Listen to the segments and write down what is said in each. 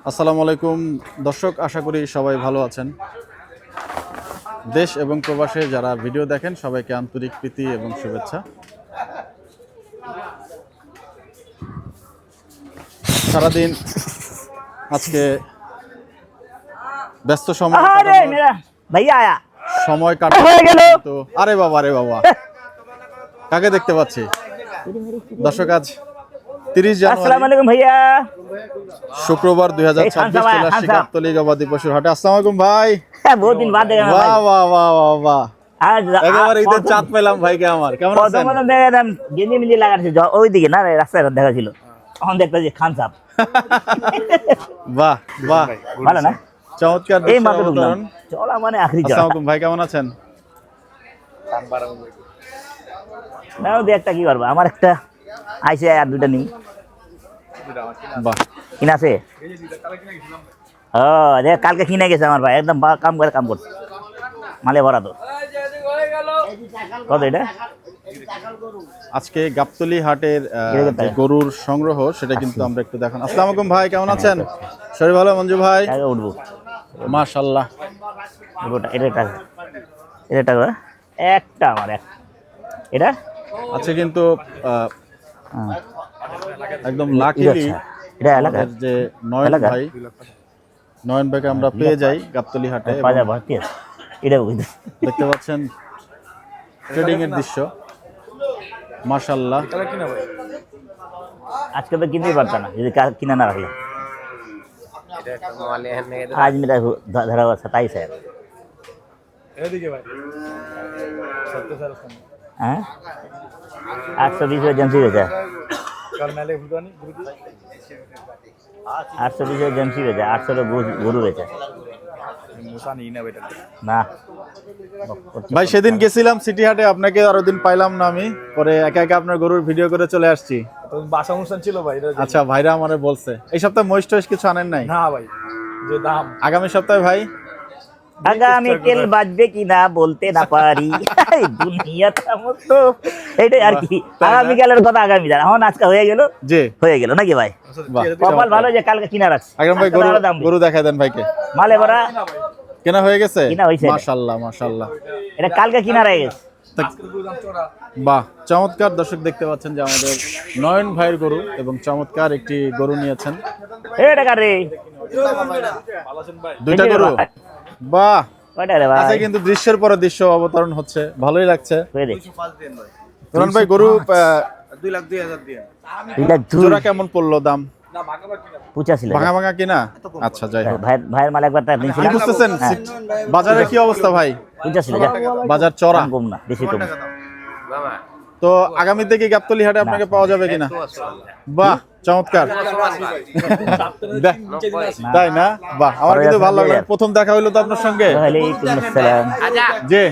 আসসালামু আলাইকুম দর্শক, আশা করি সবাই ভালো আছেন। দেশ এবং প্রবাসে যারা ভিডিও দেখেন সবাইকে আন্তরিক প্রীতি এবং শুভেচ্ছা। সারাদিন আজকে ব্যস্ত সময় কাটানো তো আরে বাবা কাকে দেখতে পাচ্ছি দর্শক? আজ 30 জানুয়ারি ভাইয়া, শুক্রবার 2026 চলে আসছি গাবতলী গবাদি পশুর হাটে। আসসালামু আলাইকুম ভাই। বহুত দিন বাদ দেখা বাহ বাহ বাহ বাহ বাহ, একেবারে ঈদের চাঁদ পেলাম ভাইকে আমার। কেমন আছেন? গেঞ্জি মিঞ্জি লাগাচ্ছে ওইদিকে না, রাস্তায় দেখা ছিল, তখন দেখতে যে খান সাপ। বাহ বাহ, ভালো না? চমৎকার এই মাত্র দৃশ্য ঢুকলাম, অবতরণ। চলা মানে আখরি চলা। আসসালামু আলাইকুম ভাই, কেমন আছেন? নাও দে একটা, কি করবো, আমার একটা আইসে আর দুইটা নিই। বাহ, কিনা আছে? ও দেখ, কালকে কিনে গেছে আমার ভাই, একদম কাম করছে, মালে ভরা তো। কত এটা? আজকে গাবতলী হাটের যে গরুর সংগ্রহ সেটা কিন্তু আমরা একটু দেখান। আসসালামু আলাইকুম ভাই, কেমন আছেন? শরীর ভালো মঞ্জু ভাই? উঠবো মাশাআল্লাহ। এটা টাকা, এটা টাকা একটা আমার একটা। এটা আচ্ছা, কিন্তু একদম লাকিলি এটা এলাকা যে নয়ন ভাইকে আমরা পেয়ে যাই গাবতলী হাটে। বাজার ভর্তি আছে, এটা দেখতে পাচ্ছেন ট্রেডিং এর দৃশ্য। মাশাআল্লাহ, আজকে তো কিনতেই পারতাম না যদি কিনা না রাখলে। आज मेरा धरा हुआ 27 है। हाँ 820 में एजेंसी बेचा, 820 में एजेंसी बेचा, 800 में गुरु बेचा না। ভাই সেদিন গেছিলাম সিটি হাটে, আপনাকে আরো দিন পাইলাম না আমি, পরে একা একা আপনার গরুর ভিডিও করে চলে আসছি। বাসা অনুষ্ঠান ছিল ভাই। আচ্ছা, ভাইরা আমারে বলছে এই সপ্তাহে মহিষ টহিষ কিছু আনেন নাই? না ভাই, যে দাম আগামী সপ্তাহে ভাই আগামী তেল বাজবে কি না বলতে না পারি, দুনিয়াটা মতো এটাই আর কি। আগামী কালের কথা আগামী জান, এখন আজকে হয়ে গেল, জি হয়ে গেল নাকি ভাই? কপাল ভালো যে কালকে কিনা রাখছি। আকরাম ভাই গরু দেখায় দেন ভাইকে। মালে ভরা কেনা হয়ে গেছে? কিনা হইছে, মাশাআল্লাহ মাশাআল্লাহ, এটা কালকে কিনা রয়ে গেছে। বাহ, চমৎকার। দর্শক দেখতে পাচ্ছেন যে আমাদের নয়ন ভাইয়ের গরু এবং চমৎকার একটি গরু নিয়েছেন। এটা কারে দুইটা গরু, বাহ। ওটা রে ভাই, আচ্ছা, কিন্তু দৃশ্যের পরে দৃশ্য অবতরণ হচ্ছে, ভালোই লাগছে। নয়ন ভাই গরু 2,02,000 দিয়ে জোড়া কেমন পড়লো দাম? ভাঙা ভাঙা কিনা? আচ্ছা, যাই হোক। ভাইয়ের মাল একবার তার কি বুঝতেছেন বাজারের কি অবস্থা ভাই? 85 বাজার চড়া, কম না বেশি কম। তো আগামীতে কি গাবতলী হাটে আপনাকে পাওয়া যাবে কিনা? বাহ, চমৎকার। তাই না? বাহ, আমার কিন্তু ভালো লাগলো। প্রথম দেখা হইলো তো আপনার সঙ্গে। ওয়ালাইকুম আসসালাম। জি,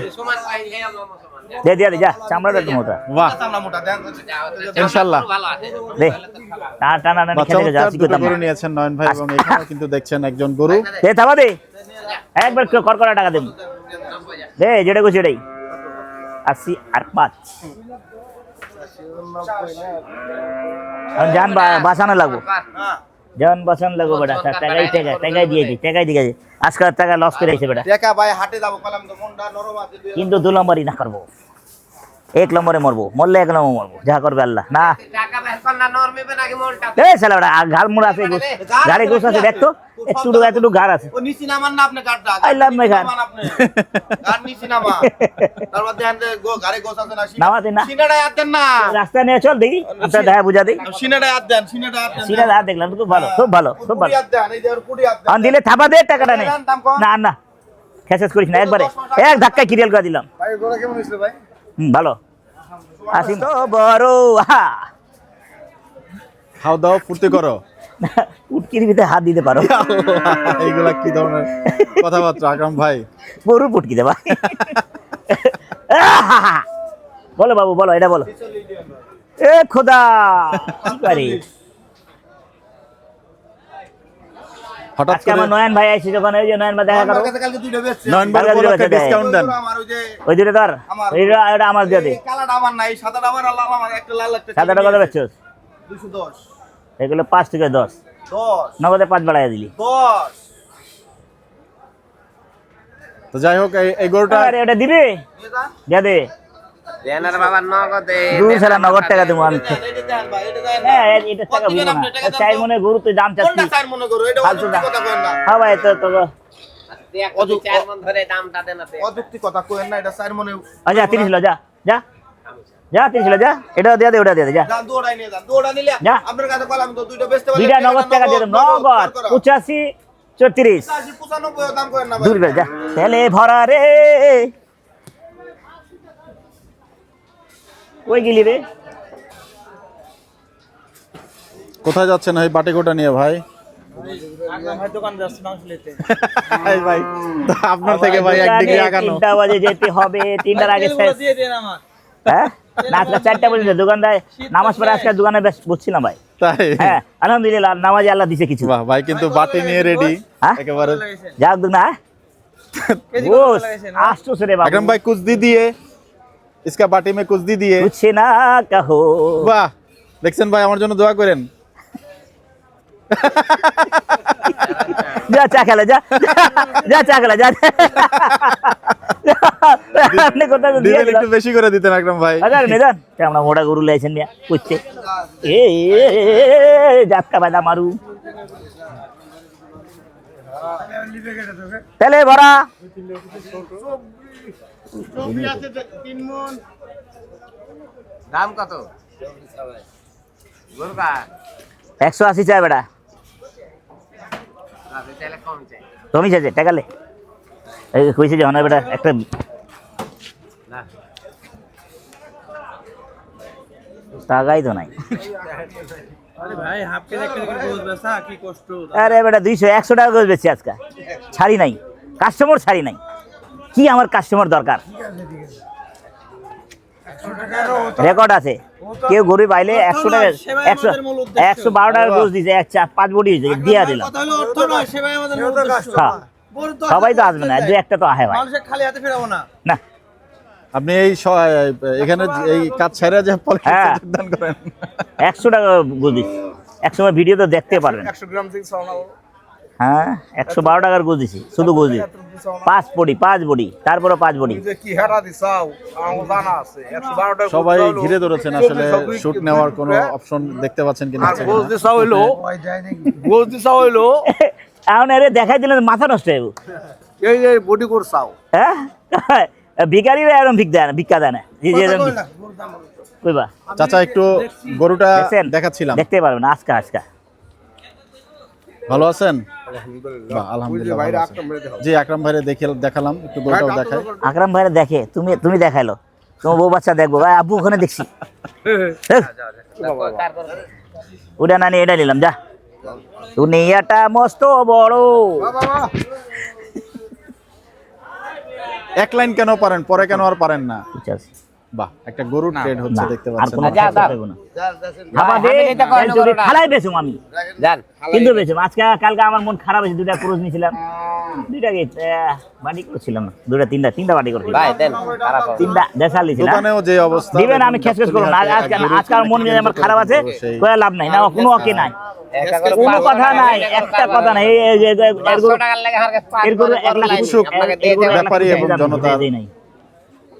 দে দে যা, চামড়াটা একটু মোটা। বাহ, ইনশাআল্লাহ। দে টানা না খেতে যা, চমৎকার দুটো গরু নিয়েছেন নয়ন ভাই, এবং এখানে কিন্তু দেখছেন একজন গরু। দে থাবা দে, একবার করকরা টাকা দেব দে, যেটা কইছি এটাই 80 আর 5। জান বাঁচানো লাগবো, জান বাঁচানো লাগবো বেটা। টাকাই দিয়ে আজকাল টাকা লস করে আইছে বেটা। কিন্তু 2 নম্বরই না করবো, 1 নম্বরে মরবো, মরলে 1 নম্বর মরবো, যা করবে আল্লাহ। না ঘাল মোড় আছে, গাড়ি গোছ আছে, দেখতো এতটুকু ঘাড় আছে। রাস্তা নিয়ে চল দেখি, আপনার দেখা বুঝা দিই। দেখলাম খুব ভালো, খুব ভালো, খুব ভালো। দিলে থাপা দে, টাকাটা নেই। না না, খেসেস করিস না, একবারে এক ধাক্কায় ক্লিয়ার করে দিলাম। ভালো আসিন তো বড়, খাও দাও, ফুর্তি করো, পুটকির ভিতরে হাত দিতে পারো। এইগুলা কি ধরনের কথাবার্তা আকরাম ভাই? গরু পুটকি দে ভাই। বলো বাবু, বলো, এটা বলো। এ খোদা, কি করে হঠাৎ আজকে আমার নয়ন ভাই আইছে, যখন ওই যে নয়ন ভাই দেখা করো, নয়ন ভাই একটা ডিসকাউন্ট দেন। ওই দুটো তোর, এটা আমার দিয়ে দে। কালাটা আমার নাই, সাদাটা আমার, আল্লাহ আমার একটা লাল একটা। সাদাটা কত বেচছস? 210। এগুলো 5 থেকে 10। 10 নগদে 5 বাড়াই দিলি। 10 তো যাই হোক এই গরুটা আরে ওটা দিবি? দিয়ে দান যা দে। দেনার বাবা নগদে দুই সালা নগদ টাকা দেবো আমি। এটা দেন ভাই এটা দেন হ্যাঁ এটা টাকা বুঝবো না। চাই মনে গরু তুই দাম চাচ্ছিস। কোনটা চার মনে করো এটা ফালতু অযুক্তি দাম। কথা কইেন না হ্যাঁ ভাই তো অযুক্তি 4 মন ধরে দামটা দেন না অযুক্তি কথা কইেন না এটা চার মনে আচ্ছা 30 লো যা যা যা 30 লো যা এটা দিয়ে দে ওটা দিয়ে দে যা দান দৌড়াই নিয়ে যান দৌড়া নিলে যা। আপনার কাছে কলাম তো দুইটা বেচতে পারলে দুইটা নগদ টাকা দিয়ে দে নগদ 85 34 95 দাম করেন না ভাই দূর বে যা তেলে ভরা রে কই গেলি রে কোথায় যাচ্ছেন এই বাটি গোটা নিয়ে ভাই? ভাই দোকান যাচ্ছে মাংস নিতে এই ভাই তো আপনার থেকে ভাই এক ডিগ্রি আগানো। 3টা বাজে যেতে হবে 3টার আগে শেষ দিয়ে দেন আমার হ্যাঁ না আজকে 4টা পর্যন্ত দোকানদার নামাজ পড়ে আজকে দোকানে বেশ বসছিলাম ভাই তাই হ্যাঁ আলহামদুলিল্লাহ নামাজে আল্লাহ দিছে কিছু বাহ ভাই কিন্তু বাটি নিয়ে রেডি হ্যাঁ? একেবারে। যাক না বস আসছো রে বাবু আকরাম भाई कुछ दीजिए इसका बाटी में कुछ दीजिए। कुछ ना कहो বাহ দেখছেন ভাই আমার জন্য দোয়া করেন। যা চা খেলা যা যা চা খেলা যা আপনি কোথায় দিয়ে দিবেন একটু বেশি করে দিতেন আকরাম ভাই। আচ্ছা নিদান আমরা মোটা গরু লাইছেন নিয়া কইছে এ জাতকা বাদা মারু তেলে ভরা দাম কত গোরকা 180 চাই বেটা রাতে চাইলে কম চাই তুমি চাইছে টাকা লে এই কইছে যে অনা বেটা একটা না টাকাই তো নাই আরে ভাই হাফ কেজি একটা করে গোস বেচা কি কষ্ট আরে বেটা 200 100 টাকা করে বেচছি আজকে ছাড়ি নাই কাস্টমার ছাড়ি নাই কি আমার কাস্টমার দরকার রেকর্ড আছে কেউ গরু পাইলে 100 টাকা 112 টাকার গোস দিছে 5 বডি দিয়া দিলাম কথা হলো অর্থ নয় সেবাই আমাদের মূল উদ্দেশ্য হ্যাঁ বড় তো সবাই তো আসবে না দু একটা তো আহে ভাই মানুষের খালি হাতে ফেরাবো না না আপনি এই এখানে এই কাজ ছেড়ে যে হ্যাঁ। যোগদান করেন 100 টাকা গোস দিছি একসময় ভিডিও তো দেখতে পারবেন 100 গ্রাম থেকে সাউনাও হ্যাঁ 112 টাকার গোস দিছি শুধু গোস দিছি 5 বডি তারপরে 5 বডি যে কি হারা দিছাও আমার জানা আছে 112 টাকা সবাই ঘিরে ধরেছেন আসলে শুট নেওয়ার কোনো অপশন দেখতে পাচ্ছেন কিনা আর গোস দিছাও হইলো গোস দিছাও হইলো এখন আরে দেখাই দিলেন মাথা নষ্ট হয়ে যাবো। এই যে বডি করছাও হ্যাঁ ভিকারিরা এরকম ভিক্ষা দেয় না যে যেরকম কইবা চাচা একটু গরুটা দেখছেন? দেখাচ্ছিলাম দেখতে পারবেন আজকা ভালো আছেন? বাহ, আলহামদুলিল্লাহ ভালো আছি। জি আকরাম ভাইরে দেখালাম একটু গরুটাও দেখাই। আকরাম ভাইরা দেখে তুমি দেখাইলো তোমার বউ বাচ্চা দেখবো ভাই আব্বু ওখানে দেখছি ওটা না নিয়ে এটা নিলাম যা দুনিয়াটা মস্ত বড় এক লাইন কেন পারেন পরে কেন আর পারেন না? ঠিক আছে বাহ একটা গরুর ট্রেড হচ্ছে দেখতে আর পাচ্ছেন। কোনো কথা কইবো না আমাদের যদি খালাই বেচুম আমি জান কিন্তু বেচুম আজকে কালকে আমার মন খারাপ হয়েছে দুটা ক্রুজ নিয়েছিলাম দুইটা বাড়ি করেছিলাম না তিনটা বাড়ি করেছিলাম ভাই দেন খারাপ হবে তিনটা দেশাল নিয়েছিলাম দোকানেও যে অবস্থা দিবেন আমি খেস খেস করবো না আজকে আমার মন মেজাজ আমার খারাপ আছে কয়ে লাভ নাই না কোনো অকে নাই একটা করে কোনো 500 কথা নাই একটা কথা নাই এই যে 500 টাকার লাগে আমার কাছে এর গরু 1 লাখ উৎসুক ব্যাপারী এবং জনতা নাই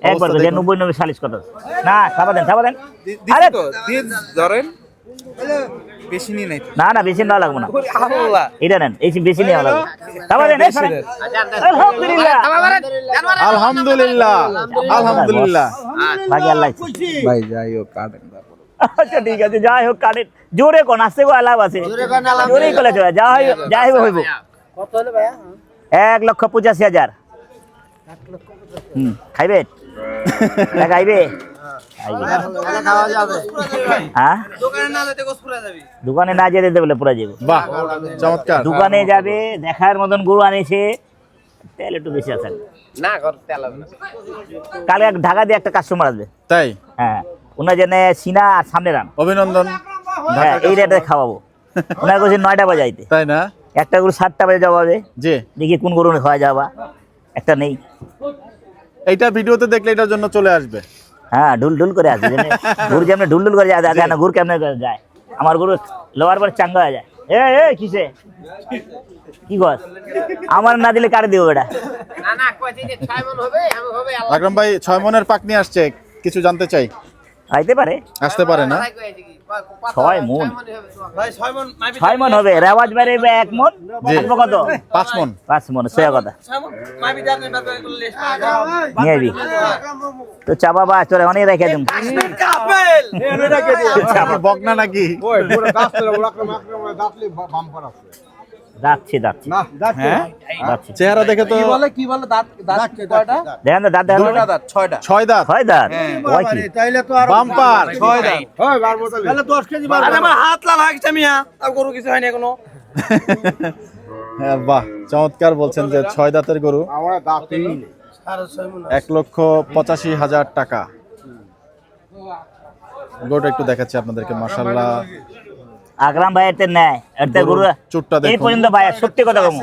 একবার যে 90 40 কথা না ছাপা দেন আরে ধরেন বেশি নি নাই না বেশি না লাগবো না আল্লাহ এটা নেন এই বেশি নেওয়া লাগবে ছাপা দেন এই ছাড়েন। আলহামদুলিল্লাহ আলহামদুলিল্লাহ আলহামদুলিল্লাহ ভাগ্য আল্লাহ ভাই যাই হোক কাটেন আচ্ছা ঠিক আছে যাই হোক কাটে জোরে কোন আসতে গো আলাপ আছে জোরেই কলে চলে যাই হইব কত হলো ভাইয়া 1,85,000 খাইবে খাইবে খাওয়া যাবে হ্যাঁ দোকানে না যেতে গোস পুরা যাবি দোকানে না যেতে বলে পুরা যাবো বাহ চমৎকার। দোকানে যাবে দেখার মতন গরু আনেছে তেল একটু বেশি আছে না কর তেল হবে না কালকে ঢাকা দিয়ে একটা কাস্টমার আসবে তাই হ্যাঁ ওনার জন্য সিনা আর সামনে রান অভিনন্দন। হ্যাঁ এই রেটে খাওয়াবো ওনার কাছে 9টা বাজাইতে তাই না? একটা গরু 7টা বাজে যাওয়া হবে জি দেখি কোন গরু খাওয়া যাবা একটা নেই এইটা ভিডিওতে দেখলে এটার জন্য চলে আসবে। হ্যাঁ ঢুল করে আসবে গুড় কেমনে ঢুল করে যায় না গুড় কেমনে যায় আমার গরু লোয়ার পর চাঙ্গা হয়ে যায় এ কিসে কি কর আমার না দিলে কার দিব এটা না না কইছি যে 6 মণ হবে আমি হবে আল্লাহ আকরাম ভাই 6 মনের পাক নিয়ে আসছে, কিছু জানতে চাই। আইতে পারে আসতে পারে না? 6 মণ ভাই 6 মণ 6 মণ হবে রেওয়াজ বারে 1 মণ জি। আসবে কত 5 মন। 5 মণ সয়া কথা 6 মণ মাবি দাঁত নেই বাবা এগুলো লিস্ট নিয়ে আইবি তো চা বাবা তোরে অনেক রেখে দিম কাপেল আপনি বকনা নাকি? যাচ্ছি হ্যাঁ যাচ্ছি চেহারা দেখে তো কি বলে দাঁত দাঁত কয়টা দেখেন তো দাঁত দেখেন তো। দাঁত 6টা 6 দাঁত হয় দাঁত ওই কি বাম্পার। 6 দাঁত তাহলে 10 কেজি বার আরে আমার হাত লাল হয়ে গেছে মিয়া আর গরু কিছু হয়নি এখনো হ্যাঁ, বাহ চমৎকার বলছেন যে 6 দাঁতের গরু। 1,85,000 টাকা। গরুটা একটু দেখাচ্ছি আপনাদেরকে, মাশাআল্লাহ। আকরাম ভাই এতে নেয় এতে গরু চুটটা এই দেখুন। পর্যন্ত ভাই সত্যি কথা কম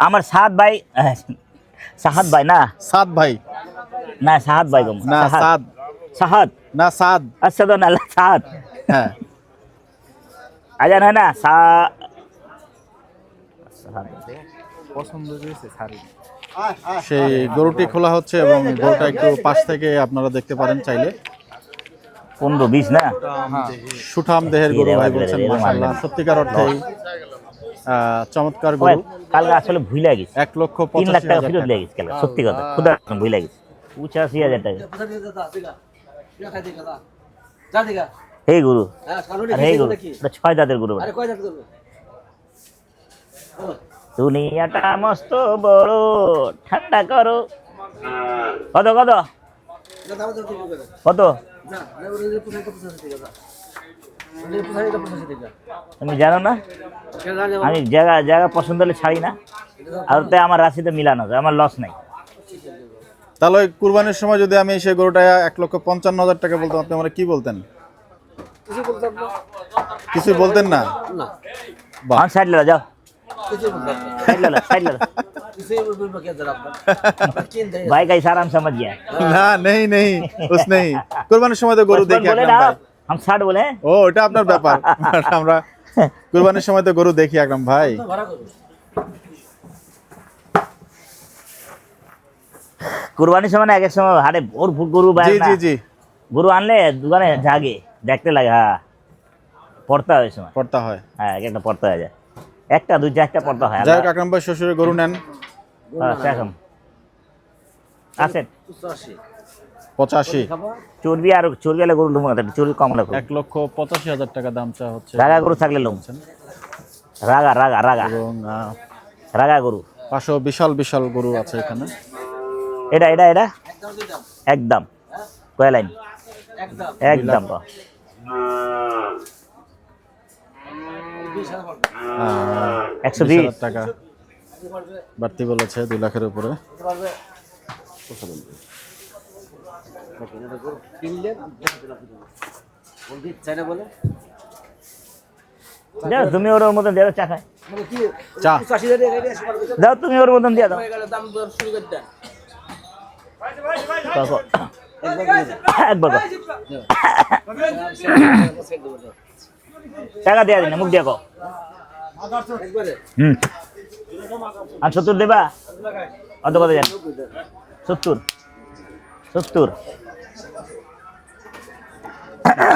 আমার সাত ভাই না 7 ভাই না সাত ভাই কম না, সাদ সাহাদ না, সাদ। আচ্ছা তো না সাত হ্যাঁ আজান হয় না সেই গরুটি খোলা হচ্ছে এবং গরুটা একটু পাশ থেকে আপনারা দেখতে পারেন চাইলে। 15-20 না সুঠাম দেহের গরু ভাই বলছেন, মাশাআল্লাহ সত্যিকার অর্থেই চমৎকার ওই, গরু। কালকে আসলে ভুলে গেছি 3 লাখ টাকা ফেরত 1,85,000 লেগে গেছে কালকে সত্যি কথা খুদা ভুলে গেছি 85,000 টাকা এই গরু আর এই গরু এটা 6 দাঁতের গরু দুনিয়াটা মস্ত বড় ঠান্ডা করো কত কত কত তুমি জানো না আমি জায়গা জায়গা পছন্দ হলে ছাড়ি না আর তাই আমার রাশিতে মিলানো যায় আমার লস নাই তাহলে ওই কুরবানির সময় যদি আমি সেই গরুটা 1,55,000 টাকা বলতাম, আপনি আমরা কি বলতেন? কিছু বলতেন না? বাহ। সাইড লে যাও साइड ले भाई कैसा आराम समझ गया না नहीं नहीं उस नहीं কুরবানির সময় তো গরু দেখি बोले আকরাম ना ভাই। हम 60 बोले हैं ও এটা আপনার ব্যাপার। আমরা কুরবানির সময় তো গরু দেখি আকরাম ভাই। कुर्बानी समय ना एक समय हारे और गरु জি জি জি गरु आनले दुकाने जागे देखते लगे हाँ पड़ता है समय পড়তা হয়। हाँ एक पड़ता है যায় একটা দুই চারটা পড়তা হয় যাই হোক আকরাম ভাই শ্বশুরের গরু নেন হ্যাঁ সেরকম আছে 85। চর্বি আর চর্বি আলে গরু লুমো চর্বি কম লাগবে 1,85,000 টাকা দাম চা হচ্ছে রাগা গরু থাকলে লুম রাগা রাগা রাগা এবং রাগা গরু পাশেও বিশাল বিশাল গরু আছে এখানে। এটা এটা এটা একদম কয় লাইন একদম 120 টাকা বাড়তি বলেছে 2 লাখের উপরে। দাও তুমি ওর মতন দিয়ে দাও চা খায় চা দাও তুমি ওর মতন দিয়ে দাও কাকো একবার কর। টাকা দেয়া দিন মুখ দিয়ে কো আর 70 দেবা অত কত জান 70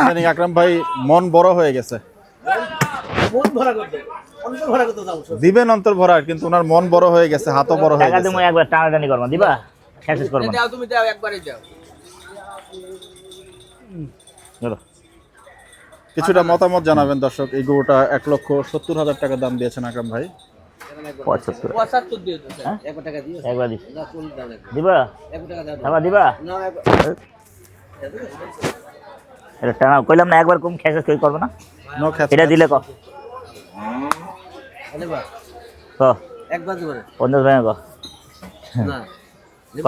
জানি আকরাম ভাই মন বড় হয়ে গেছে, দিবেন অন্তর ভরা, কিন্তু ওনার মন বড় হয়ে গেছে, হাতও বড় হয়ে টাকা গেছে। তুমি একবার টানাটানি করবা দিবা শেষ করবা দাও তুমি দাও একবারে দাও চলো কিছুটা মতামত জানাবেন দর্শক। এই গরুটা 1,70,000 টাকা দাম দিয়েছেন আকরাম ভাই। 75 75 দিও হ্যাঁ? 1 টাকা দিও একবার দিস না কোন দাও দিবা 1 টাকা দাও আবার দিবা না এটা টানা কইলাম না একবার কম শেষ কই করবে না নো খ্যাচ এটা দিলে ক নেবা ক একবার দিব 50 টাকা ক না ক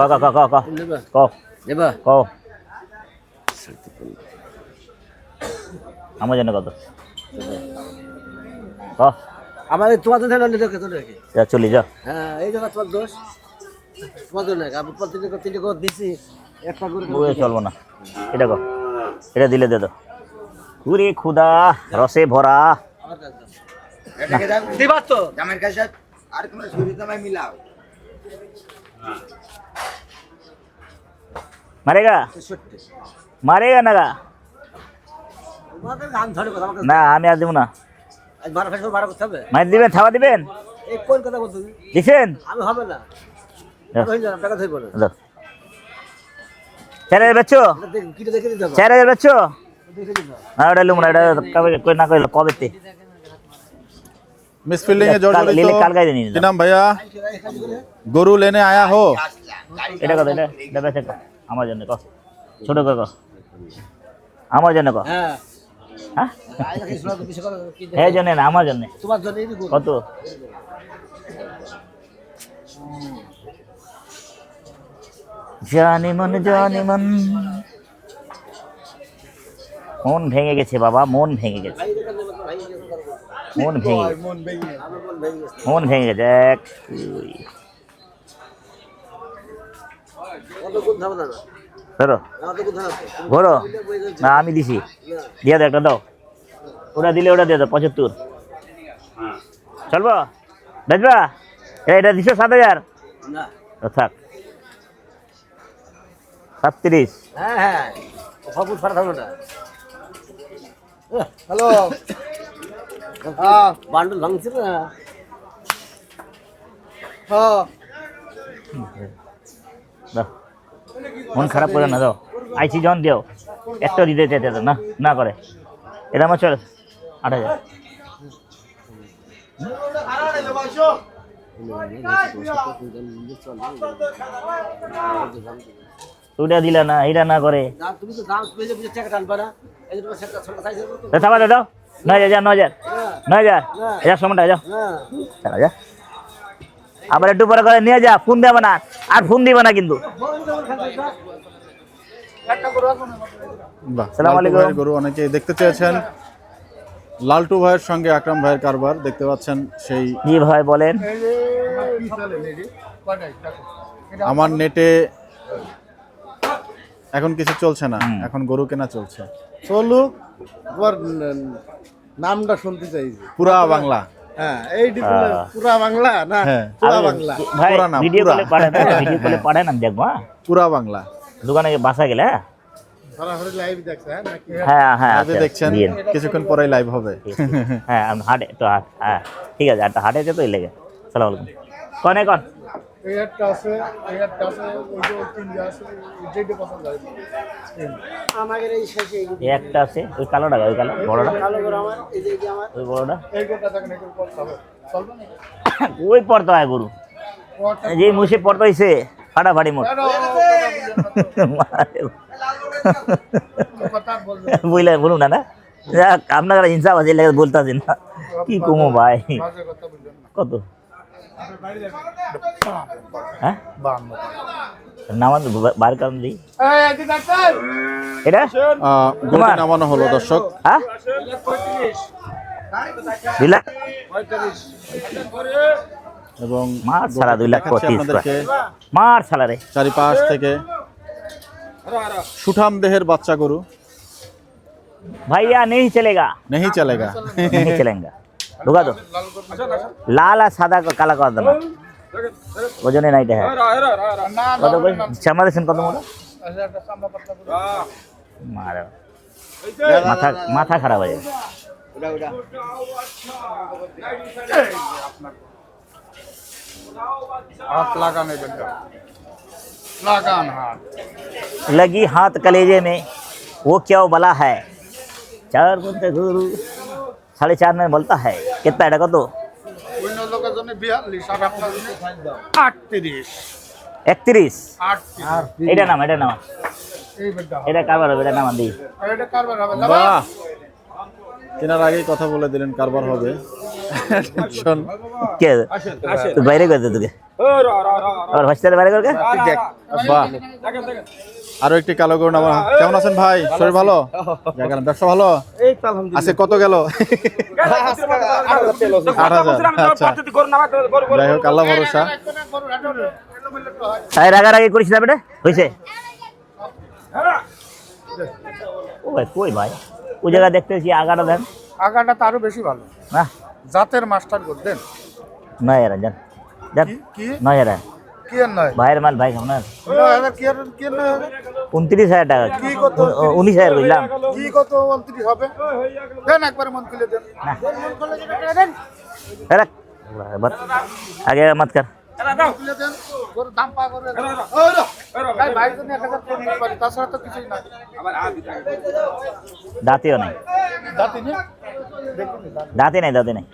নেবা ক নেবা ক আমার জন্য কত ক আমাদের তোমাদের ধান নিতে কত রেখে যা চলি যা হ্যাঁ এই জায়গা তোমার দোষ তোমাদের না আমি প্রতিদিন তিনটে করে দিছি একটা করে ওই চলবো না এটা কর এটা দিলে দে দাও পুরে খুদা রসে ভরা আমার কাছে দিবা তো জামাইর কাছে আর কোনো সুবিধা নাই মিলাও মারেগা মারেগা নাগা তোমাদের গান ধরে কথা আমাকে না আমি আর দেবো না আজ ভাড়া ফেসবুক ভাড়া করতে হবে মার দিবেন থাবা দিবেন এই কোন কথা বলছো দিছেন আমি হবে না হয়ে যাবে টাকা ধরবো না দাও 4000 বেচছো কিটা দেখে দিতে হবে 4000 বেচছো দেখে দিতে হবে না ওটা লুম না এটা কবে কই না কইলো কবেতে মিসফিল্ডিং এ জর্জরিত লিলে কাল গাই দেনি কি নাম ভাইয়া গরু লেনে আয়া হো এটা কথা এটা বেচে আমার জন্য কো ছোট কো আমার জন্য কো হ্যাঁ হ্যাঁ আইলা কি শোনা তো বিষয় কথা কি এই জন্য না আমার জন্য তোমার জন্যই দি কত জানি মন মন ভেঙে গেছে বাবা মন ভেঙে গেছে মন ভেঙে মন ভেঙে গেছে এক দুই কত গুণ ধাবা দাদা ধরো কত গুণ ধাবা ঘোরো না আমি দিছি দিয়ে দাও একটা দাও ওটা দিলে ওটা দিয়ে দাও 75 চলবো বেচবা এটা দিছো 7000 না তো থাক 37 হ্যাঁ হ্যাঁ সবুজ ফাড়া থাকবে না হ্যালো হ্যাঁ বান্ডল ভাঙছিল না হ্যাঁ দাও মন খারাপ করে না দাও আইছি জন দিও একটা দিতে চাইতে তো না না করে এটা আমার চল 8000 ওটা দিলা না এটা না করে তুমি তো দাম পেলে বুঝে টাকা টানবা না এই যে তোমার সেটা ছোট সাইজ থাবা দাও 9000 9000 সময়টা যাও চলো যা আবার একটু পরে করে নিয়ে যা ফোন দেবে না আর ফোন দিবে না কিন্তু বাহ, সালাম লালটু আলাইকুম। ভাইয়ের গরু অনেকে দেখতে চেয়েছেন লালটু ভাইয়ের সঙ্গে আকরাম ভাইয়ের কারবার দেখতে পাচ্ছেন সেই জি ভাই বলেন আমার নেটে এখন কিছু চলছে না এখন গরু কেনা চলছে চলু তোমার নামটা শুনতে চাইছি পুরা বাংলা হ্যাঁ এই পুরা বাংলা না হ্যাঁ পুরা আমি- বাংলা ভাই পুরা না, ভিডিও পুরা। কলে পাঠায় ভিডিও কলে পাঠায় না দেখবো হ্যাঁ পুরা বাংলা দোকানে বাসা গেলে হ্যাঁ সরাসরি লাইভ দেখছে হ্যাঁ নাকি হ্যাঁ হ্যাঁ লাইভে আচ্ছা, দেখছেন দিয়েন। কিছুক্ষণ পরেই লাইভ হবে হ্যাঁ আমি হাটে তো হ্যাঁ ঠিক আছে একটা হাটে তো এই লেগে সালাম আলাইকুম কনে কন এই একটা আছে ওই যে তিনটা আছে যেটা পছন্দ হয় আমাদের এই শেষে এই একটা আছে ওই কালোটা ওই কালো বড়টা কালো করে আমার এই যে আমার ওই বড়টা এই গোটা দেখেন একটু করতে হবে চলবে না ওই পড়তে হয় গরু যে মুসে পড়তে হয়েছে ফাটাফাটি মোট বুঝলেন বলুন না না যাক আপনারা ইনসাফ আছে লেগে বলতেছেন না কি কমো ভাই কত হ্যাঁ নামান বার কারণ দিই এটা গরু নামানো হলো দর্শক হ্যাঁ 2 লাখ এবং মার সারা 2 লাখ দেখাচ্ছি 25 আপনাদেরকে মার সালা রে চারিপাশ থেকে সুঠাম দেহের বাচ্চা গরু भैया नहीं चलेगा नहीं चलेगा नहीं चलेगा ढुका दो लाल और सादा को काला कर देना वजन नहीं है कत कोई क्षमा देन कत मोटा मारे माथा माथा खराब हो जाए हाथ लगाने बेटा लगान हाथ लगी हाथ कलेजे में वो क्या बला है 4 घंटे गुरु 4.5 में बोलता है कितना है कत অন্য লোকের জন্য 42 আর আপনার জন্য 38 31 38 এটা নাম এই বেটা এটা কারবার হবে এটা নাম দিই এটা কারবার হবে বাহ কেনার আগেই কথা বলে দিলেন কারবার হবে টেনশন কে তুই বাইরে করে দে তোকে আর হস্টেলে বাইরে করকে বাহ আরো একটি কালো গরু নামা কেমন আছেন ভাই শরীর ভালো যা গেলাম ব্যবসা ভালো এই তো আলহামদুলিল্লাহ আজকে কত গেল 8,000 আচ্ছা যাই হোক আল্লাহ ভরসা তাই রাগারাগি করিস না বেটা হইছে ও ভাই কই ভাই ওই জায়গা দেখতেছি আগাটা দেন আগাটা তো আরো বেশি ভালো না জাতের মাস্টার গরু দেন। 9000 যান যান কি কি 9000 কি আর নয় ভাইয়ের মাল ভাই আপনার 9000 কি আর 29,000 টাকা কি কত 19,000 বুঝলাম কি কত 29 হবে দেন একবার মন খুলে দেন মন খুলে দেন রাখ এবার আগে মত কর খুলে দেন গরু দাম পা করে ভাই ভাই জন্য 1000 টাকা দিতে পারি তাছাড়া তো কিছুই না দাঁতিও নাই দাঁতি নেই দেখুন দাঁতে নাই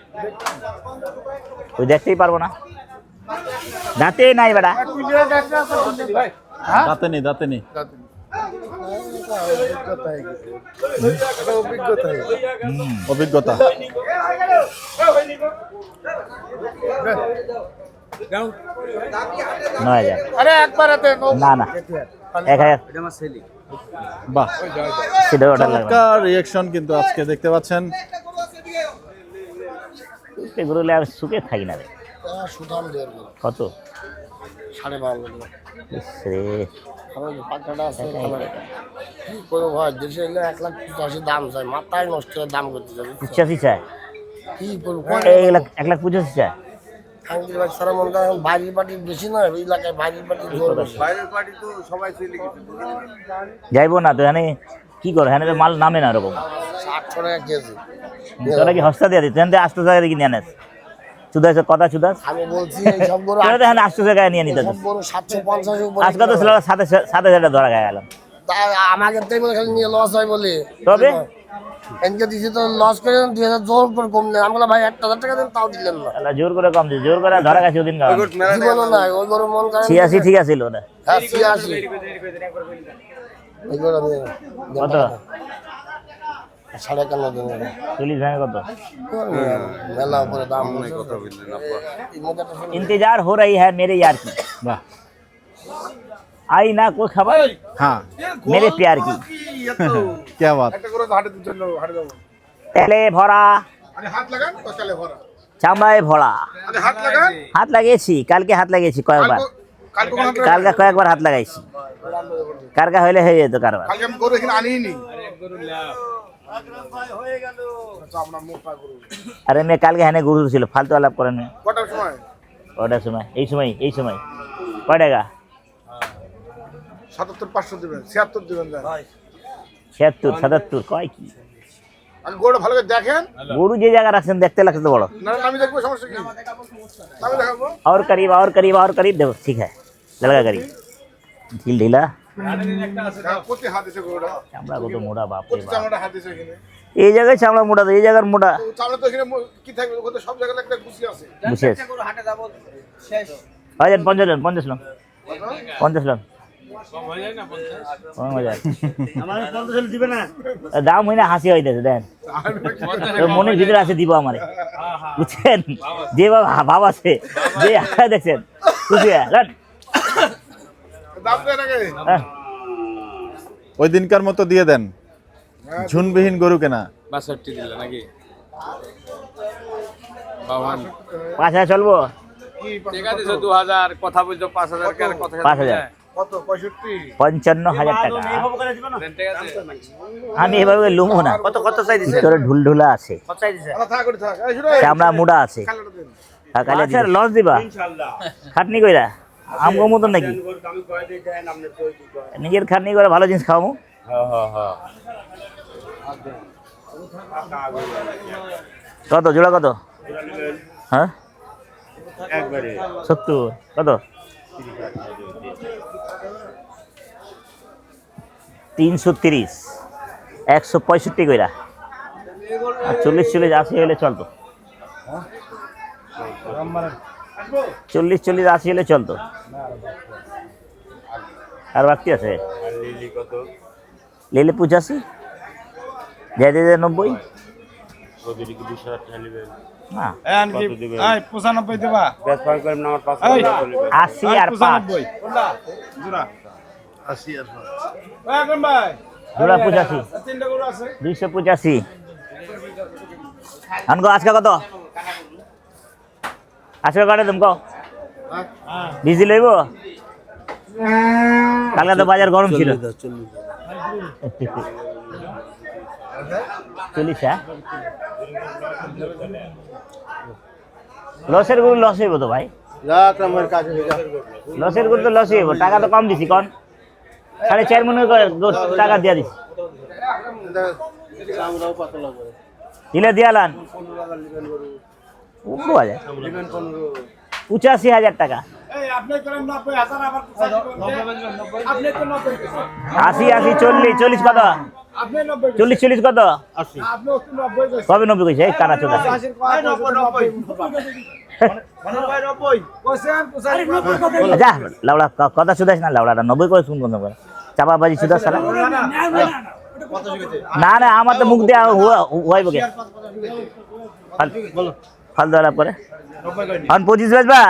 তুই দেখতেই পারবো না দাঁতেই নাই বেটা কুলিয়া দেখতে আছে ভাই হ্যাঁ দাঁতে নেই দাঁতি নেই অভিজ্ঞতা হয়ে গেছে অভিজ্ঞতা 9000 আরে একবারে দেন না না 1000 বাহ সেটা অর্ডার লাগবে চমৎকার রিয়াকশন কিন্তু আজকে দেখতে পাচ্ছেন। এগুলো আর সুখে থাকি না রে সুঠাম দেড় কত 12.5 ইস রে আমার পাকাটা আছে কি করবো ভাই দেশে এলে 1,85,000 দাম চাই মাথায় নষ্ট করে দাম করতে যাবে 85 চাই কি করবো 1,85,000 চাই আঙ্কিল ভাই সারা মন করে বাইরের পার্টি বেশি নয় ওই এলাকায় বাইরের পার্টি জোর বেশি যাইবো না তো এখানে কি করে এখানে তো মাল নামে না এরকম 60 টাকা কেজি তোরা কি হস্তা দিয়ে দিস তুই 800 টাকা দিয়ে কিনে আনিস চুদাস কথা চুদাস আমি বলছি এই সব বড় তোরা তো এখানে 800 টাকা নিয়ে নিতে সব বড় 750 উপরে আজকে তো ছিল 7,000 টাকা ধরা গেল তা আমাকে তাই বলে খালি নিয়ে লস হয় বলে তবে এনকে দিছি তো লস করে 2000 জোর করে কম নেন আমি বললাম ভাই 1,000 টাকা দেন তাও দিলেন না আল্লাহ জোর করে কম দিস জোর করে ধরা গেছে ওদিন গাওয়া জীবনও নাই ওই বড় মন করে 86 ঠিক আছিল ওটা হ্যাঁ 86 এগুলো আমি কত 51.5 দিন হবে। চল্লিশ ভাঙে কত মেলা উপরে দাম নাই কথা বললেন আপা इंतजार हो रही है मेरे यार की বাহ आई ना कोई खबर হ্যাঁ मेरे प्यार की क्या बात একটা করে হাটে দিতে জন্য হাটে যাবো তেলে ভরা আরে হাত লাগান তো চলে ভরা চামড়ায় ভরা আরে হাত লাগান হাত লাগিয়েছি কালকে হাত লাগিয়েছি কয়েকবার কালকে কোন কালকে কয়েকবার হাত লাগাইছি কারকা হইলে হয়ে যেত কারবার কালকে আমি গরু এখানে আনিই নি আচ্ছা আপনার মুখটা গরু আরে মেয়ে কালকে হ্যাঁ গুরু ছিল ফালতু আলাপ করেন মেয়ে কটার সময় ওটার সময় এই সময় কয় টাকা 77,500 দিবেন 76 দিবেন দেন 76 77 কয় কি আমি গরুটা ভালো করে দেখেন গরু যে জায়গা রাখছেন দেখতে লাগছে তো বড় না আমি দেখবো সমস্যা কি আমি দেখাবো और करीब देखो ठीक है लगा करीब ढील ढीला কোটি হাত দিছে গরুটা চামড়া কত মোটা বাপ রে কোটি বাপ চামড়া হাত দিছে এখানে এই জায়গায় চামড়া মোটা তো এই জায়গার মোটা তো চামড়া তো এখানে কি থাকবে ওখানে সব জায়গায় একটা গুছি আছে বুঝে হাটে যাবো শেষ হাজার 50 জন 50 জন 50 জন দাম হই না হাসি হইতেছে দেন মনের ভিতরে আছে দিব আমারে বুঝছেন যে ভাব আছে যে দেখছেন বুঝিয়ে দাম দেন আগে ওই দিনকার মতো দিয়ে দেন ঝুনবিহীন গরু কেনা 62 দিলে নাকি বাবান 5,000 চলবো ঠিক আছে 2000 কথা বলছো 5000 কার কথা 5,000 কত 65 55,000 টাকা ঠিক আছে আমি এভাবে লুমো না কত কত চাই দিছে ভিতরে ঢুলঢুলা আছে কত চাই দিছে আলা থাক করে থাক এই শুনো চামড়া মুড়া আছে কালোটা দেন কালে আচ্ছা লস দিবা খাটনি কইরা আমগো মতন নাকি নিজের খাটনি করে ভালো জিনিস খাওয়াবো কত জোড়া কত হ্যাঁ একবারে 70 কত 330 165 কইরা আর 40 80 হলে চলতো 40 80 হলে চলতো আর বাকি আছে লিলি 85 যাই দে 90 না 95 দেবা 80 আর 5 জোড়া 85 285 আনগো আজকে কত আজকে কাটে তুমি কও বিজি লইব কালকে তো বাজার গরম ছিল 40 হ্যাঁ লসের গরু লস হইব তো ভাই, লসের গরু তো লস হইব। টাকা তো কম দিছি কন, 4.5 মনে টাকা দিয়া দিছি, দিলে দিয়ালান 85,000 টাকা। 80 80 40 কত? 40 কত? কবে 90 কইছে? এই কানা চোদা যা লাউড়া কথা শুধাস না, লাউড়াটা 90 করে শুনবো না, চাপাবাজি শুধা সারা। না না আমার তো মুখ দেওয়া হইব কে ফালতু আলাপ করে। 25 বাজবা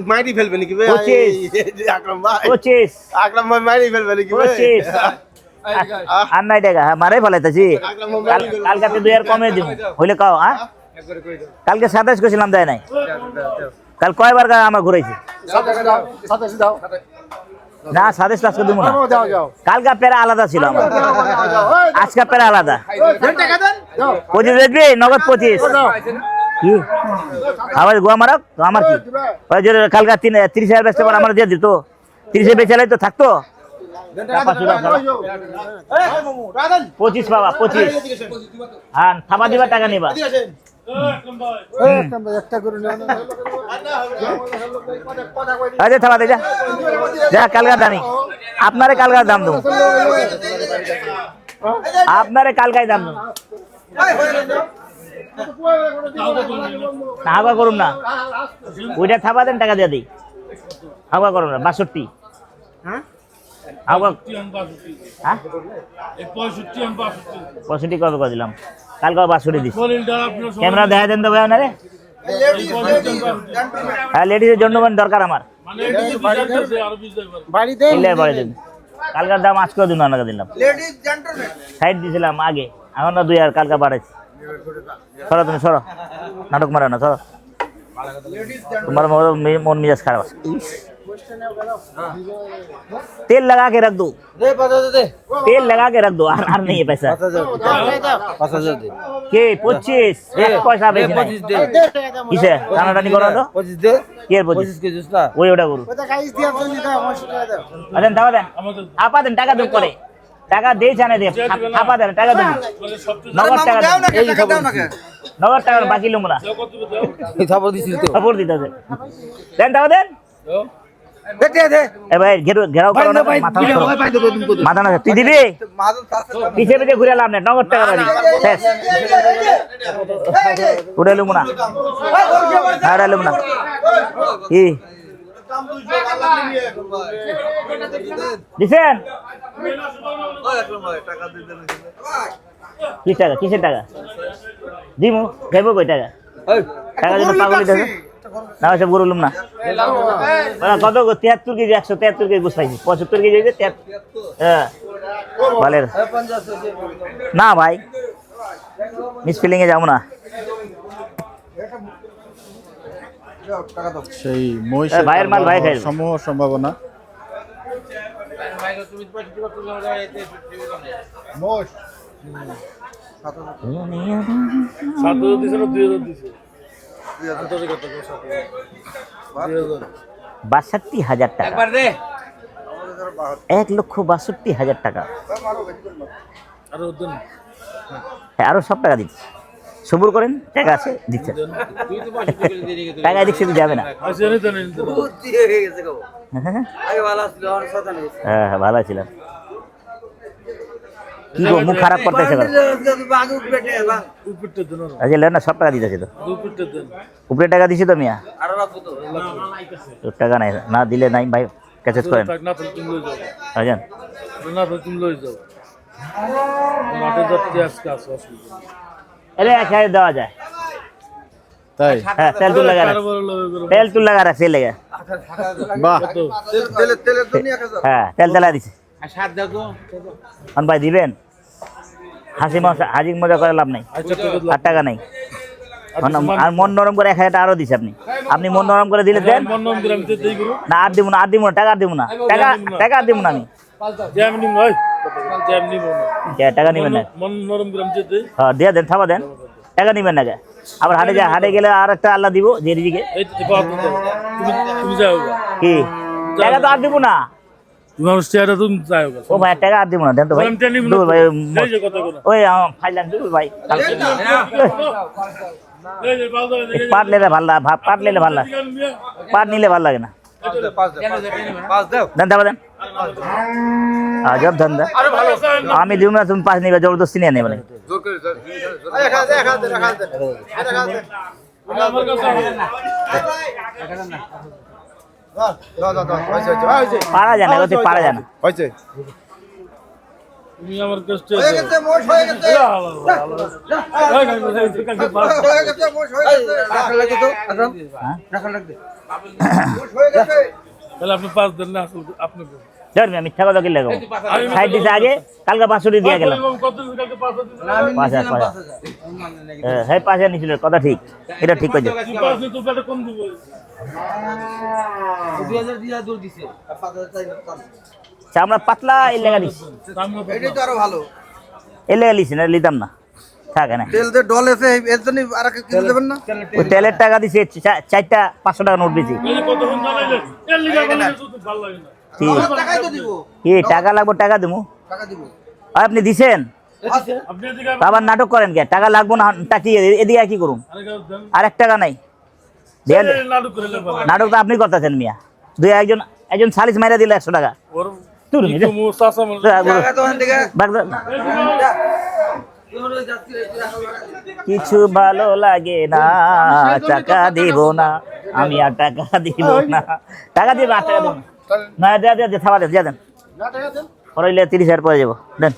মাইরি ফেলবে নাকি ভাই? 25 আকরাম ভাই মাইরি ফেলবে নাকি ভাই? 25 আর নাই টাকা মারাই ফেলাইতেছি। কালকে 2 আর কমে দিব হইলে কাও। হ্যাঁ কালকে 27 কইছিলাম দেয় নাই। কাল কয়বার আমার ঘুরাইছি না, 27 টাকা দিব না। কালকে পেরা আলাদা ছিল আমার, আজকে পেরা আলাদা। 25 দেখবি নগদ 25 কি আবার গোয়া মারক আমার কি ওই যে কালকে 30,000 বেচতে পারে আমার দিয়ে দিত। 30 বেচালাই তো থাকতো। 25 বাবা 25 হ্যাঁ থাবা দিবা টাকা নিবা। আচ্ছা থাবা দে যা কালকার দামি আপনারে কালকার দাম দেবো, আপনারে কালকায় দাম দেবো। হাওয়া করুন না, ওইটা থাবা দেন টাকা দিয়ে দিই। হাওয়া করুন না 62 65 কবে করে দিলাম? কালকে 62 দিচ্ছি। ক্যামেরা দেখা দেন তো ভাই আপনারে। হ্যাঁ লেডিসের জন্য দরকার আমার বাড়িতে কালকার দাম আজকেও দিন আপনাকে দিলাম। সাইড দিয়েছিলাম আগে, এখন না 2 আর কালকা বাড়াইছি। সরো তুমি সরো, নাটক মারো না সরো, তোমার মন মিজাজ খারাপ আছে। तेल लगा के रख दो, तेल लगा के रख दो। আর नहीं है पैसा के 25 এক পয়সা বেশি নাই কিসে টানাটানি করো তো 25 দে কে 25 কে জুস না ওই ওটা করু ওটা গাইস দিয়া জন্য দাও 500 টাকা দাও। আচ্ছা দাও দেন আপা দেন টাকা দেব করে টাকা দেই জানে দে আপা দেন টাকা দেন নগদ টাকা দাও না টাকা দাও না নগদ টাকা বাকি লম না এই খবর দিছিল তো খবর দিতাছে দেন দাও দেন দেখতে দে এ ভাই ঘেরাও করো না মাথা না তুই দিবি পিছে পিছে ঘুরে লাভ না নগদ টাকা বাড়ি শেষ উড়ে লুম না আরে লুম না কি দিছেন কি টাকা কিসের টাকা দিমু যাইব কই টাকা টাকা দিলে পাগল দিতেছে না সে বললাম না কত 73 কেজি 173 কেজি গুছাইছি 75 কেজি হইছে 73 হ্যাঁ ভালের না ভাই মিস ফিলিং এ যাবো না সেই মহিষের ভাইয়ের মাল ভাই খাইবে সমূহ সম্ভাবনা মোষ 7,000 দিছে না 2,000 দিছে 62,000 টাকা একবার দে 1,62,000 টাকা আরো দেন হ্যাঁ আরো সব টাকা দিচ্ছি সবুর করেন টাকা আছে দিচ্ছেন টাকা দিচ্ছি তো যাবে না আচ্ছা রে দেন বুদ্ধি হয়ে গেছে গো আগে ভালো ছিল আর সাথে নেই হ্যাঁ হ্যাঁ ভালো ছিলাম কি গো মুখ খারাপ করতেছে আচ্ছা লেন না সব টাকা দিতেছে তো উপরে টাকা দিছি তো মিয়া তো টাকা নাই না দিলে নাই ভাই ক্যাচেস করেন আছেন না তো তুমি লই যাও মাঠে যাচ্ছে আজকে আসো আরে খাই দেওয়া যায় তাই হ্যাঁ তেল তুল লাগা তেল তুল লাগা রাখছে লেগে বাহ তেলের দুনিয়া কাজ হ্যাঁ তেল তেলা দিছে আর সাত দেখো আন ভাই দিবেন হাসি মজা করে লাভ নাই আর টাকা নাই আর মন নরম করে 1,000 টাকা আরো দিছে আপনি আপনি মন নরম করে দিলে দেন না আর দিব না আর দিব না টাকা দিব না টাকা দিব না আমি টাকা নিবেন না মন নরম গ্রাম যেতে হ্যাঁ দিয়ে দেন থাবা দেন টাকা নিবেন না আবার হাটে গেলে আর একটা আল্লাহ দিব যে দিকে এই তো কত দাও? তুমি যাও গা। কি টাকা তো আর দিব না। তুমি মানুষ চেহারা তুমি যাও গা। ও ভাই টাকা আর দিব না, দেন তো ভাই। আমি টেনে নিব না। দেবো ভাই, এই যে কত করে। ওই ফাইলাম দেবো ভাই। এই যে বাল দাও, এই যে পাট নিলে ভালো লাগে, পাট নিলে ভালো লাগে, পাট নিলে ভালো লাগে না। দেন তারপর দেন। আজব ধান্দা। আমি দিব না, তুমি 5 নিবে, জবরদস্তি নিয়ে নেবে না। আমার কাছে আছে। পারা যায় না, ওতে পারা যায় না। তুমি আমার কাছে তাহলে আপনি 5 দেন না আসলে আপনি ধর আমি মিথ্যা কথা কি লাগবো, সাইড দিতে আগে কালকে 500 দিয়ে গেলাম। কত কালকে 5 দিন 5,000 হ্যাঁ 5,000 নিছিল, কথা ঠিক, এটা ঠিক কইছো। 5 দিন তো পেটে কম দিব। 2000 দিয়া দূর দিছে 5000 চাই না। চামড়া পাতলা এই লেগা দিস, এটাই তো আরো ভালো। এই লেগা লিস না, লিতাম না থাকে না। তেল দিয়ে ডল এসে এর জন্য আর কিছু দেবেন না। ওই তেলের টাকা দিছে, 4টা 500 টাকা নোট দিছি। এই যে কতক্ষণ চালাইলে এর লিগা বানাইলে তো ভালো লাগে না। কি টাকাই তো দিব। কি টাকা লাগবে, টাকা দেবো। টাকা দিব। আপনি দিছেন, আপনি এদিকে আবার নাটক করেন কে? টাকা লাগবো না, টাকি এদিকে কি করুন? আরেক দেন। আর 1 টাকা নাই দেন। এই লাডু করে লে ভালো। নাটক তো আপনি করতেছেন মিয়া। একজন 40 মাইরা দিলে 100 টাকা। ওর তুই কি মু সাসা মনে টাকা তো আন দিকে। কিছু ভালো লাগে না, টাকা দিব না, আমি আর টাকা দিব না। টাকা দিব না, টাকা দিব না। না দে থাবা দে, দেন পরে 30,000 পরে যাবো, দেন।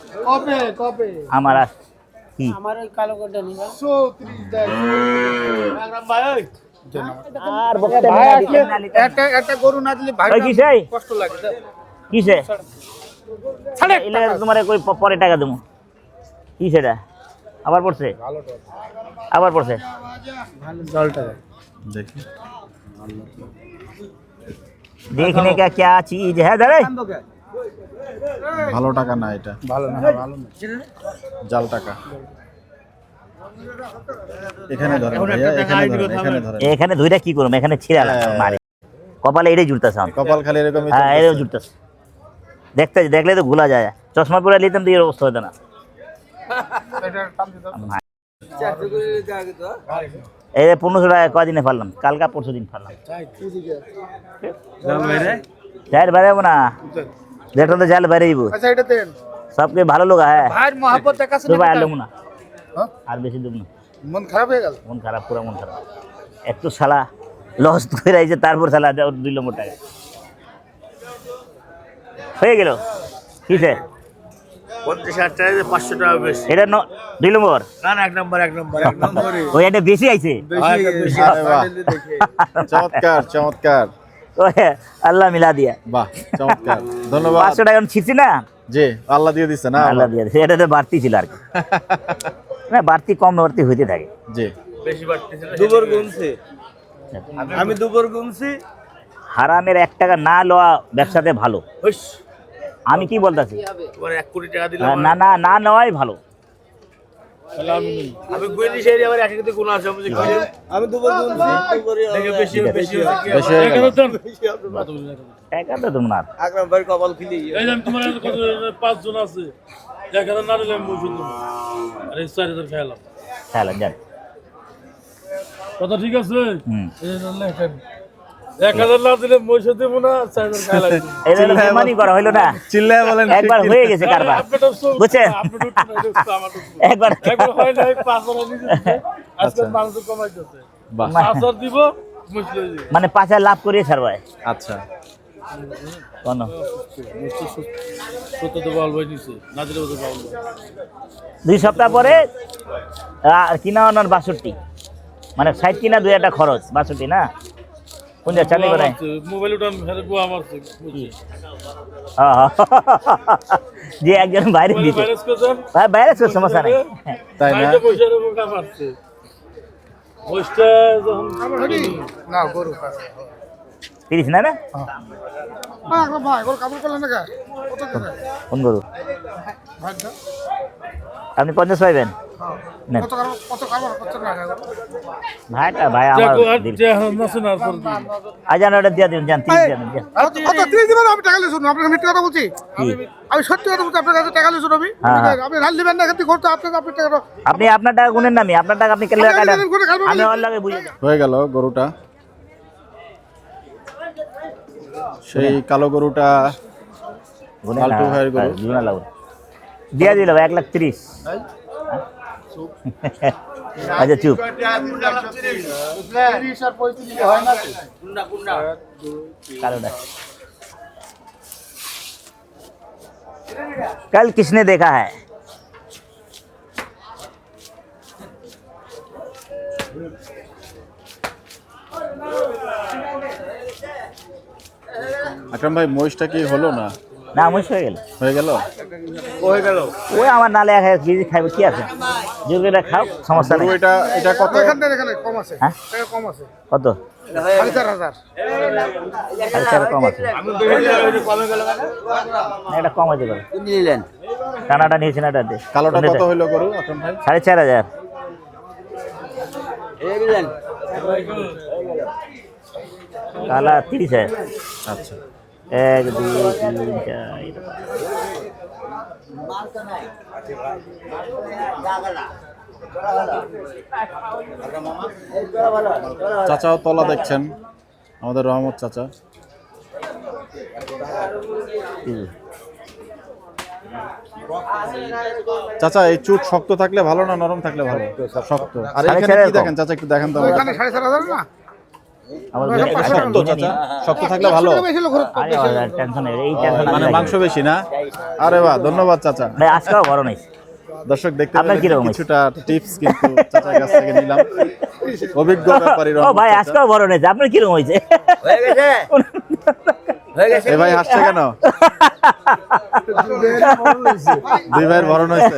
কবে আমার আর কি আমার ওই কালো কোটটা নিবা। 130 দেয়। আর বকতে না দিতে। একটা গরু না দিলে ভাই ওই কিসে কষ্ট লাগে। কিসে এলে তোমার কই পরে টাকা দেবো। কি সেটা আবার পড়ছে, আবার পড়ছে। দেখি देखने का क्या चीज है धरे ভালো টাকা না এটা, ভালো না, ভালো না। জাল টাকা। এখানে ধরেন ভাইয়া, এখানে ধরেন, এখানে ধরেন। এখানে ধুইটা কি করব, এখানে ছিড়া মারে কপালে এটাই জুড়তেছে। কপাল খালি এরকমই হ্যাঁ চলতেছে। এটাও জুড়তেছে, দেখলে তো ভুলা যায়। চশমা পরে নিতাম তো এর অবস্থা হতো না। এই 1500 টাকা কয়দিনে ফারলাম, কালকা পরশু দিন ফারলাম। জাল বেড়াবো না, দেখলাম তো জাল বেড়াইব। আচ্ছা এটা দেন। সবকে ভালো লোক হ্যাঁ, ভাইয়ের মহব্বত দেখা আছে তো ভাই আর দেবো না, হ্যাঁ? আর বেশি দেবো না। মন খারাপ হয়ে গেল। মন খারাপ, পুরো মন খারাপ। একটু শালা লস করে আইছে, তারপর শালা 2 নম্বর টাকা হয়ে গেল। কিসে 50 টাকা 500 টাকা বেশি। এটা 2 নম্বর না না এক নম্বর ওই এটা বেশি আইছে। আরে বাহ, চমৎকার চমৎকার, ওই আল্লাহ মিলা দিয়া বাহ চমৎকার, ধন্যবাদ। 500 টাকা আমি ছিটছি না, জি আল্লাহ দিয়ে দিচ্ছে না। আল্লাহ দিয়া দিছে। এটা তো বাড়তি ছিল আর কি, না বাড়তি কম বাড়তি হইতে থাকে। জি বেশি বাড়তেছিল। দুবার গুনছে। আমি দুবার গুনছি। হারামের 1 টাকা না লওয়া ব্যবসাতে ভালো। হইস আমি কি বলতাছি, তোমার 1 কোটি টাকা দিলাম। না না না নেওয়াই ভালো। আমি গুইনি সেই আবার এক একতে গুণ আছে আমি আমি দুবার গুনছি। দেখে বেশি বেশি বেশি হয়ে গেল। টাকা তো তোমার আকরাম ভাই কপাল খুলি। এই যে তোমার কত 5 জন আছে, 1000 না দিলে আমি বুঝুন। আরে 4000 খেলাম। খেলা যান। কথা ঠিক আছে। হুম এই জন্য লেখেন 1000 না দিলে মই সাথে মনে 4000 খেলা। এই জন্য বেমানি করা হইলো না, চিল্লায় বলেন একবার হয়ে গেছে কারবার, বুঝছেন? একবার একবার হয় না 5000 নিতে আজকে মানুষ কমাইতেছে। বাহ 5000 দিব মুছলে দিব। মানে 5,000 লাভ করিয়ে ছাড়বাই আচ্ছা, কোন সত্য তো বলবো নিছে না দিলে তো বলবো। 2 সপ্তাহ পরে কিনা আনার 62, মানে 60 কিনা 2 একটা খরচ 62 না। কোন যা চালি করে মোবাইল উঠান হেরে গো আমার যে একজন বাইরে দিতে ভাইরাস কোজন ভাই বাইরে তো সমস্যা নাই। তাই না? বাইরে বসে রকম কাম আছে ওইটা যখন না গরু 30 না না হ্যাঁ ভাই গরু কাপড় করলেন না কত করে কোন গরু ভাই দাও। আপনি 50 পাইবেন? হ্যাঁ না কত কারবার কত টাকা ভাইটা ভাই আমার দিল আজান ওটা দিয়ে দিন জান 30 জান কত 30 দিবেন আমি টাকা লিখুন আপনাকে মিথ্যা কথা বলছি কি আমি সত্যি কথা বলছি আপনার কাছে টাকা লিখুন আমি আপনি রাল দিবেন না কিন্তু করতে আপনি টাকা আপনি আপনার টাকা গুনেন না আমি আপনার টাকা আপনি কেন কাটা আমি ওর লাগে বুঝে যাব হয়ে গেল গরুটা, সেই কালো গরুটা গুনে লালটু ভাইয়ের গরু। গুনা লাগবে দিয়া দিল 1,30,000 আচ্ছা চুপ कालोडा कल किसने देखा है আকরাম ভাই মহিষটা কি হলো না? না মহিষ হয়ে গেল ওই আমার নালে এক কেজি খাইবে কি আছে জোরটা খাও সমস্যা নেই। এটা কত? এখানে কম আছে হ্যাঁ টাকা কম আছে কত 4,500 আচ্ছা কম আছে এটা কম আছে বলে নিলেন কানাডা নিয়েছেন এটা দে কালোটা কত হলো গরু আকরাম ভাই? 4,500 কালা 30,000 আচ্ছা 1 2 3 4 চাচাও তলা দেখছেন, আমাদের রহমত চাচা। চাচা এই চুট শক্ত থাকলে ভালো না নরম থাকলে ভালো? শক্ত। আর এখানে কি দেখেন চাচা, একটু দেখেন তো। এখানে 4,500 না শক্ত চাচা, শক্ত থাকলে ভালো। বেশি লোক খরচ টেনশন এই টেনশন মানে মাংস বেশি না? আরে বাহ, ধন্যবাদ চাচা। ভাই আজকেও বড় নাই দর্শক দেখতে আপনার কি পেলেন রকম কিছুটা টিপস কিন্তু চাচার কাছ থেকে নিলাম। অভিজ্ঞ ব্যাপারী ও ভাই আজকেও বড় নাই আপনার কি রকম হইছে এ ভাই হাসছে কেন? দুই ভাইয়ের ভরণ হয়েছে।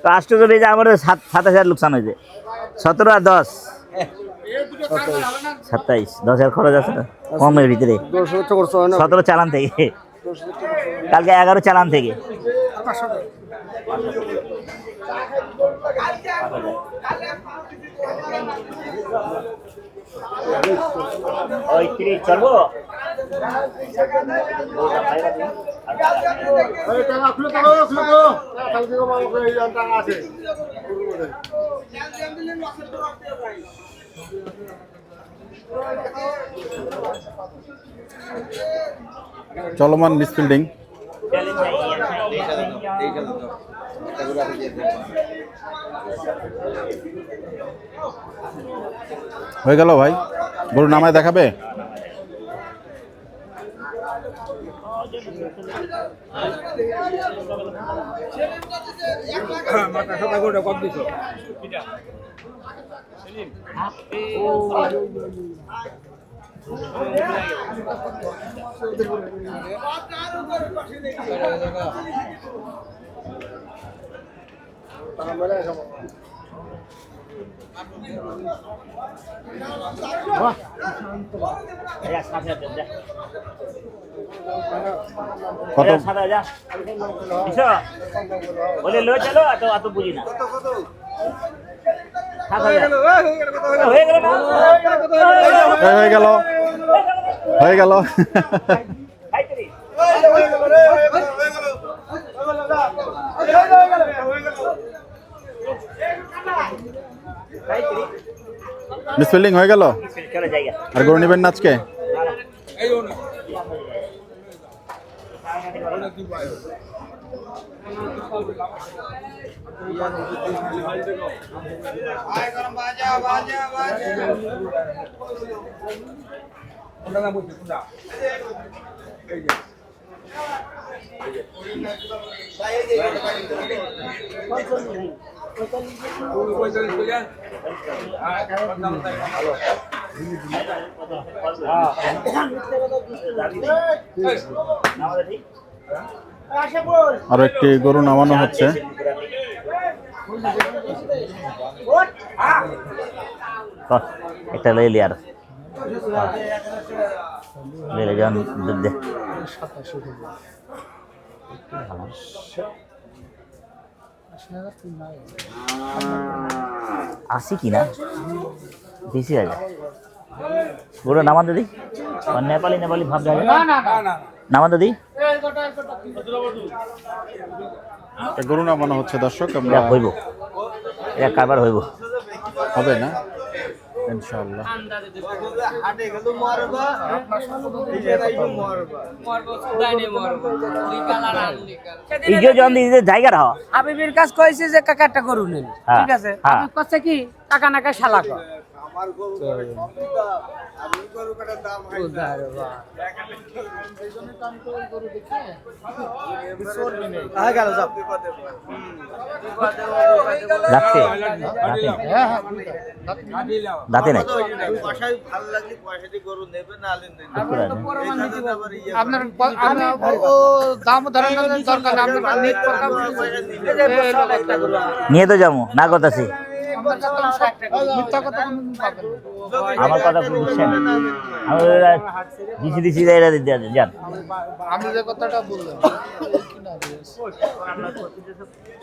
800 বেজে আমাদের 7,000 লোকসান হয়েছে 17 আর 10 27 10,000 খরচ আছে না কমের ভিতরে 17 চালান থেকে কালকে 11 চালান থেকে ওই 30 চলবো চলমান মিসফিল্ডিং। হয়ে গেল ভাই, গরু নামায় দেখাবে। কত? বলে লো চলো এত বুঝি না হয়ে গেল, হয়ে গেল। মিসফিল্ডিং হয়ে গেল। আর গরু নেবেন না আজকে? আরো একটি গরু নামানো হচ্ছে। একটা লইলি আর লইলে যান দুধ দে 80,000 তিন নাই। আসি কি না বেশি আছে গরু নামান দিদি নেপালি নেপালি ভাব যায় নামান দিদি একটা গরু নামানো হচ্ছে দর্শক, আমরা এটা হইব এটা কারবার হইব হবে না ইনশাআল্লাহ। ইজো জন দিদি জায়গা রাও হাবিবের কাজ কইছে যে কাকা একটা গরু নেন, হ্যাঁ, ঠিক আছে? হ্যাঁ। হাবিব কইছে কি কাকা নাকা শালা কর। যাচ্ছে হ্যাঁ, হ্যাঁ, দাঁতে নাই আপনার ও দাম ধরেন না, দরকার নেই, আপনার নেট কথা নিয়ে তো যাবো না করতেছি মিথ্যা কথা কোনোদিন পাবেন না। আমার কথা আপনি বুঝছেন আমি দিছি দিছি যান আমি যে কথাটা বললাম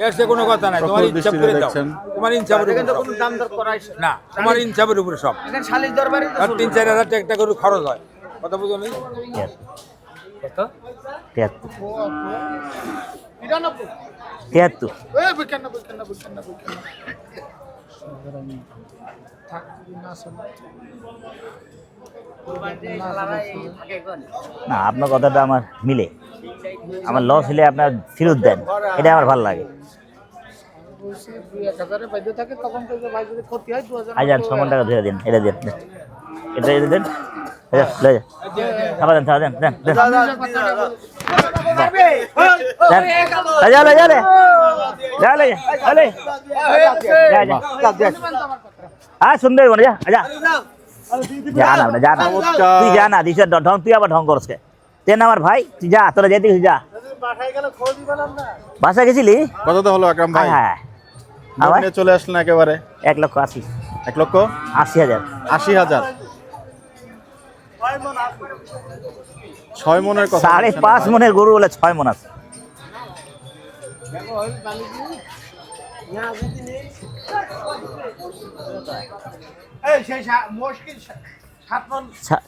এর সে কোনো কথা নাই, তোমার কঠোর ইচ্ছা দৃষ্টিতে করে দাও, দেখছেন। তোমার ইনসাফের উপরে সব। দাম দর করাইছে না, তোমার ইনসাফের উপরে সব। এখানে শালির দরবারে আর 3-4 হাজার টাকা একটা করে খরচ হয়, কথা বুঝো নি? কত 73 নিরানব্বই 73 বিজ্ঞানব্বই থাকবি না আসলে না আপনার কথাটা আমার মিলে, আমার লস হলে আপনার ফেরত দেন, এটা আমার ভালো লাগে। বলছি 2,000 বাইরে থাকে, তখন তো যে ভাই যদি ক্ষতি হয় 2,000 আজান 6 টাকা ধরে দিন, এটা দেন এটা দেন লয়ে যা খাবার দেন দেন দেন দেন যা লে যা লে যা লে আলে যা যা হ্যাঁ সুন্দর বলে যা যা যা না যা না তুই যা না দিছে ঢং, তুই আবার ঢং করছে তেন আমার ভাই, তুই যা তোরা যেতে যা বাসা গেছিলি কত তো হলো আকরাম ভাই? হ্যাঁ আপনি চলে আসলেন একেবারে 1,80,000 1,80,000 80,000 6 মনের কথা 5.5 মনের গরু বলে 6 মন আছে।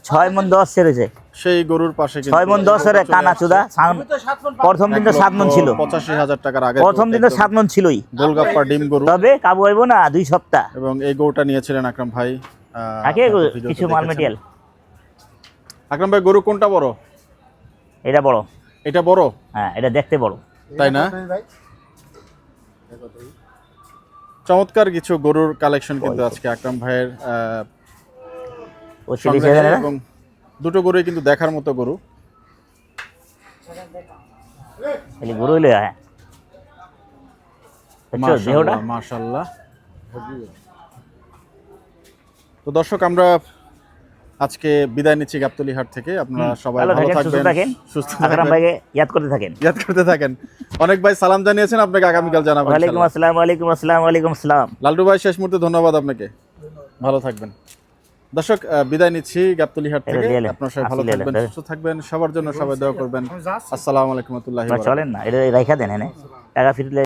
ছয় মন 10 ছেড়েছে, সেই গরুর পাশে 6 মন 10 এর কানা চুদা প্রথম দিন তো 7 মন ছিল, 85,000 টাকার আগে প্রথম দিন তো 7 মন ছিলই, গোলগাপ্পা ডিম গরু। তবে কাবু হইব না 2 সপ্তাহ এবং এই গরুটা নিয়েছিলেন আকরাম ভাই। থাকে আপনারা ভিডিওতে কিছু মাল দেখেছেন। মেটেরিয়াল। আকরাম ভাই গরু কোনটা বড়? এটা বড়, এটা বড়, হ্যাঁ এটা দেখতে বড়। তাই না? চমৎকার কিছু গরুর কালেকশন কিন্তু আজকে আকরাম ভাইয়ের ও ছিল সেখানে না এবং দুটো গরুই কিন্তু দেখার মতো গরু। খালি গরু হইলে হ্যাঁ বুঝছো দেহটা মাশাআল্লাহ মাশাআল্লাহ। তো দর্শক আমরা আজকে বিদায় নিচ্ছি গাবতলী হাট থেকে। আপনারা সবাই ভালো ভালো থাকেন, সুস্থ থাকবেন, থাকেন, সুস্থ আকরাম থাকবেন, ভাইকে ইয়াদ করতে থাকেন। ইয়াদ করতে থাকেন। অনেক ভাই সালাম জানিয়েছেন, আপনাকে আগামীকাল জানাবো ওয়ালাইকুম ইনশাআল্লাহ। আসসালাম, ওয়ালাইকুম আসসালাম, ওয়ালাইকুম আসসালাম। লালটু ভাই শেষ মুহূর্তে ধন্যবাদ আপনাকে, ভালো থাকবেন। দর্শক বিদায় নিচ্ছি গাবতলী হাট থেকে। আপনারা সবাই ভালো থাকবেন, সুস্থ থাকবেন, সবার জন্য সবাই দোয়া করবেন। আসসালামু আলাইকুম ওয়া রাহমাতুল্লাহি ওয়া বারাকাতুহু। চলেন না এটা রাইখা দেন, হ্যাঁ টাকা ফিরলে